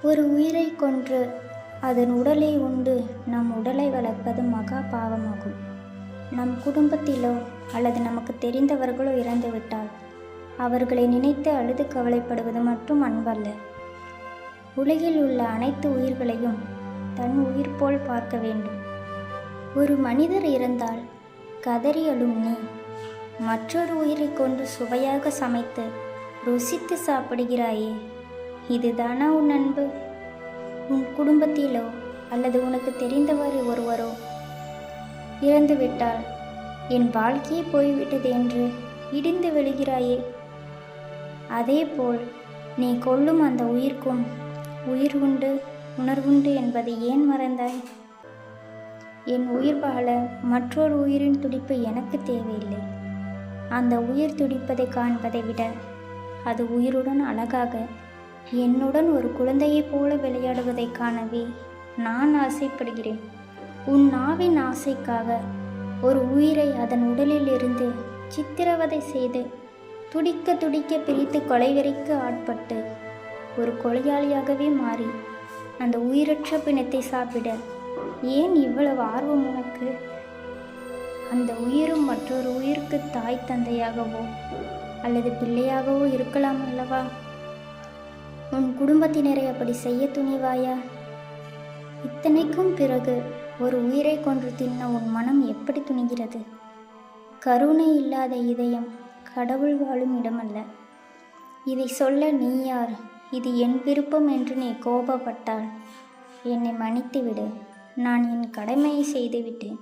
ஒரு உயிரை கொன்று அதன் உடலை உண்டு நம் உடலை வளர்ப்பது மகா பாவமாகும். நம் குடும்பத்திலோ அல்லது நமக்கு தெரிந்தவர்களோ இறந்துவிட்டால் அவர்களை நினைத்து அழுது கவலைப்படுவது மட்டும் அன்பல்ல. உலகில் உள்ள அனைத்து உயிர்களையும் தன் உயிர் போல் பார்க்க வேண்டும். ஒரு மனிதர் இறந்தால் கதறி அழும் நீ மற்றொரு உயிரை கொண்டு சுவையாக சமைத்து ருசித்து சாப்பிடுகிறாயே, இதுதானா உன் அன்பு? உன் குடும்பத்திலோ அல்லது உனக்கு தெரிந்தவர் ஒருவரோ இறந்துவிட்டால் என் வாழ்க்கையே போய்விட்டது என்று இடிந்து விழுகிறாயே, அதேபோல் நீ கொல்லும் அந்த உயிர்க்கும் உயிர் உண்டு, உணர்வுண்டு என்பதை ஏன் மறந்தாய்? என் உயிர் வாழ மற்றொரு உயிரின் துடிப்பு எனக்கு தேவையில்லை. அந்த உயிர் துடிப்பதை காண்பதை விட அது உயிருடன் அழகாக என்னுடன் ஒரு குழந்தையைப் போல விளையாடுவதை காணவே நான் ஆசைப்படுகிறேன். உன் நாவின் ஆசைக்காக ஒரு உயிரை அதன் உடலில் இருந்து சித்திரவதை செய்து துடிக்க துடிக்க பிரித்து கொலைவெறிக்கு ஆட்பட்டு ஒரு கொலையாளியாகவே மாறி அந்த உயிரற்ற பிணத்தை சாப்பிட ஏன் இவ்வளவு ஆர்வம் உனக்கு? அந்த உயிரும் மற்றொரு உயிருக்கு தாய் தந்தையாகவோ அல்லது பிள்ளையாகவோ இருக்கலாம் அல்லவா? உன் குடும்பத்தினரை அப்படி செய்ய துணிவாயா? இத்தனைக்கும் பிறகு ஒரு உயிரை கொன்று தின்ன உன் மனம் எப்படி துணிகிறது? கருணை இல்லாத இதயம் கடவுள் வாழும் இடமல்ல. இதை சொல்ல நீ யார்? இது என் விருப்பம் என்று நீ கோபப்பட்டால் என்னை மன்னித்துவிடு. நான் என் கடமையை செய்துவிட்டேன்.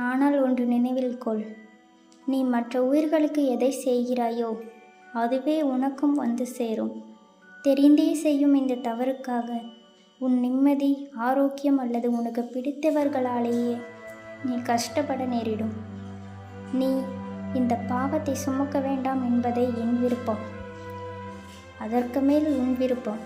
ஆனால் ஒன்று நினைவில் கொள், நீ மற்ற உயிர்களுக்கு எதை செய்கிறாயோ அதுவே உனக்கும் வந்து சேரும். தெரிந்தே செய்யும் இந்த தவறுக்காக உன் நிம்மதி, ஆரோக்கியம் அல்லது உனக்கு பிடித்தவர்களாலேயே நீ கஷ்டப்பட நேரிடும். நீ இந்த பாவத்தை சுமக்க வேண்டாம் என்பதே என் விருப்பம். அதற்கு மேல் உன் விருப்பம்.